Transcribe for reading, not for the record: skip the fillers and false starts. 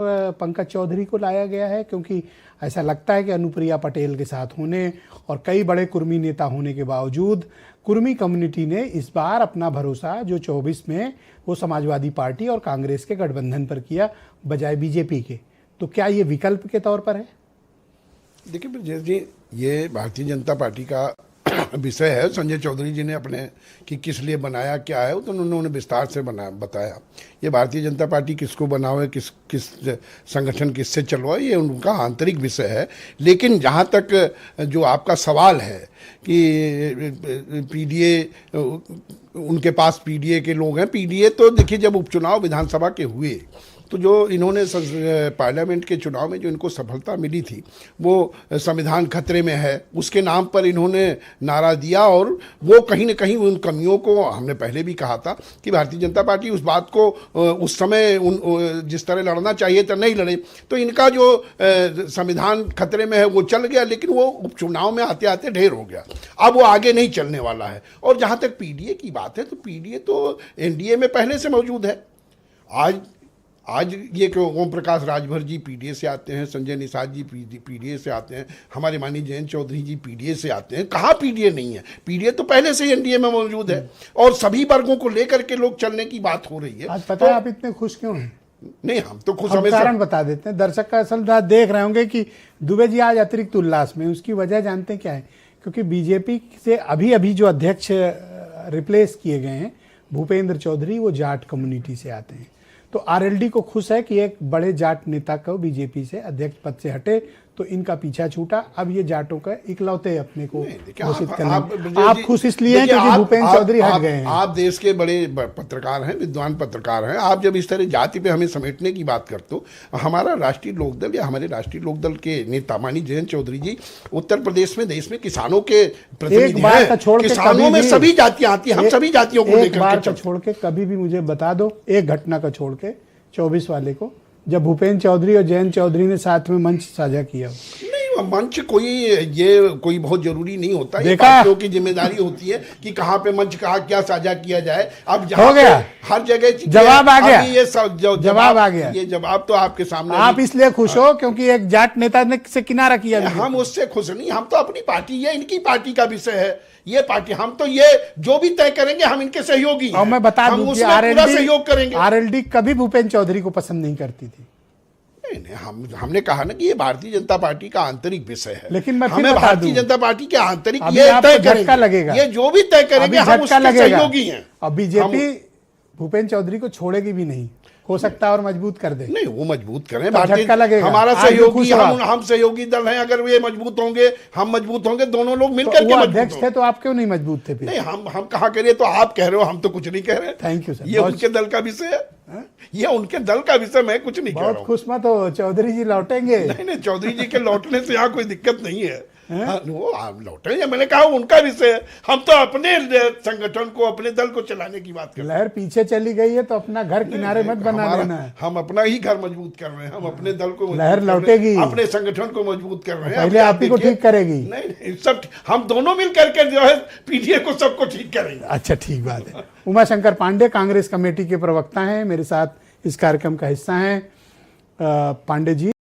पंकज चौधरी को लाया गया है, क्योंकि ऐसा लगता है कि अनुप्रिया पटेल के साथ होने और कई बड़े कुर्मी नेता होने के बावजूद कुर्मी कम्युनिटी ने इस बार अपना भरोसा जो 24 में वो समाजवादी पार्टी और कांग्रेस के गठबंधन पर किया बजाय बीजेपी के। तो क्या ये विकल्प के तौर पर है? देखिए ब्रजेश जी, ये भारतीय जनता पार्टी का विषय है। संजय चौधरी जी ने अपने कि किस लिए बनाया क्या है तो उन्होंने विस्तार से बताया। ये भारतीय जनता पार्टी किसको बनावे, किस संगठन किससे चलवाए, ये उनका आंतरिक विषय है। लेकिन जहाँ तक जो आपका सवाल है कि पीडीए, उनके पास पीडीए के लोग हैं। पीडीए तो देखिए, जब उपचुनाव विधानसभा के हुए तो जो इन्होंने पार्लियामेंट के चुनाव में जो इनको सफलता मिली थी वो संविधान खतरे में है, उसके नाम पर इन्होंने नारा दिया। और वो कहीं न कहीं उन कमियों को, हमने पहले भी कहा था कि भारतीय जनता पार्टी उस बात को उस समय जिस तरह लड़ना चाहिए था नहीं लड़े, तो इनका जो संविधान खतरे में है वो चल गया, लेकिन वो उपचुनाव में आते आते ढेर हो गया। अब वो आगे नहीं चलने वाला है। और जहाँ तक पीडीए की बात है तो पीडीए तो एनडीए में पहले से मौजूद है। आज ये कि ओम प्रकाश राजभर जी पीडीए से आते हैं, संजय निषाद जी पीडीए से आते हैं, हमारे माननीय जयंत चौधरी जी पीडीए से आते हैं। कहाँ पीडीए नहीं है? पीडीए तो पहले से ही एनडीए में मौजूद है और सभी वर्गों को लेकर के लोग चलने की बात हो रही है। आज पता है आप इतने खुश क्यों हैं? नहीं, हम तो खुश, हम कारण बता देते हैं। दर्शक का असल रात देख रहे होंगे कि दुबे जी आज अतिरिक्त उल्लास में। उसकी वजह जानते हैं क्या है? क्योंकि बीजेपी से अभी जो अध्यक्ष रिप्लेस किए गए हैं भूपेंद्र चौधरी, वो जाट कम्युनिटी से आते हैं। तो आरएलडी को खुश है कि एक बड़े जाट नेता को बीजेपी से अध्यक्ष पद से हटे तो इनका पीछा छूटा। अब ये जाटों का इकलौते अपने को घोषित करना। आप खुश इसलिए हैं क्योंकि भूपेंद्र चौधरी हट गए हैं। आप देश के बड़े पत्रकार हैं, विद्वान पत्रकार हैं। आप जब इस तरह जाति पे हमें समेटने की बात करते हो, हमारा राष्ट्रीय लोकदल या हमारे राष्ट्रीय लोकदल के नेता माननीय जयंत चौधरी जी उत्तर प्रदेश में, देश में किसानों के प्रतिनिधि हैं। किसानों में सभी जातियां आती हैं, हम सभी जातियों को लेकर छोड़ के कभी भी मुझे बता दो एक घटना का छोड़ के 24 वाले को, जब भूपेंद्र चौधरी और जयंत चौधरी ने साथ में मंच साझा किया। नहीं, मंच कोई बहुत जरूरी नहीं होता। ये पार्टियों की जिम्मेदारी होती है कि कहाँ पे मंच कहाँ क्या साझा किया जाए। अब हो गया, हर जगह जवाब आ गया। ये जवाब आ गया। ये जवाब तो आपके सामने। आप इसलिए खुश हो क्योंकि एक जाट नेता ने से किनारा किया? हम उससे खुश नहीं, हम तो अपनी पार्टी, ये इनकी पार्टी का विषय है। ये पार्टी, हम तो ये जो भी तय करेंगे हम इनके सहयोगी हैं। और मैं बता दूं कि पूरा सहयोग करेंगे। आरएलडी कभी भूपेंद्र चौधरी को पसंद नहीं करती थी। नहीं, हमने कहा ना कि ये भारतीय जनता पार्टी का आंतरिक विषय है। लेकिन मैं हमें भारतीय जनता पार्टी के आंतरिक ये तय करेंगे, लगेगा ये जो भी तय करेंगे हम उसके सहयोगी हैं। अब बीजेपी भूपेंद्र चौधरी को छोड़ेगी भी नहीं, हो सकता है और मजबूत कर दे। नहीं, वो मजबूत करें। झटका लगेगा। हमारा सहयोगी, हम सहयोगी दल हैं। अगर वे मजबूत होंगे, हम मजबूत होंगे, दोनों लोग मिलकर के अध्यक्ष थे तो आप क्यों नहीं मजबूत थे? नहीं, हम कहा करिए तो आप कह रहे हो, हम तो कुछ नहीं कह रहे। Thank you sir. ये उनके दल का विषय है, ये उनके दल का विषय, मैं कुछ नहीं कह रहा हूं। बहुत खुश मत हो, चौधरी जी लौटेंगे। नहीं, चौधरी जी के लौटने से यहाँ कोई दिक्कत नहीं है। वो लौटे, मैंने कहा उनका विषय है। हम तो अपने संगठन को, अपने दल को चलाने की बात कर रहे हैं। लहर पीछे चली गई है तो अपना घर किनारे मत बना लेना है। हम अपना ही घर मजबूत कर रहे हैं, हम अपने दल को, लहर लौटेगी, अपने संगठन को मजबूत कर रहे हैं। पहले आप ही को ठीक करेगी। नहीं, सब हम दोनों मिल करके जो है पीडीए को सबको ठीक करेंगे। अच्छा, ठीक बात है। उमाशंकर पांडे कांग्रेस कमेटी के प्रवक्ता हैं, मेरे साथ इस कार्यक्रम का हिस्सा हैं। पांडे जी।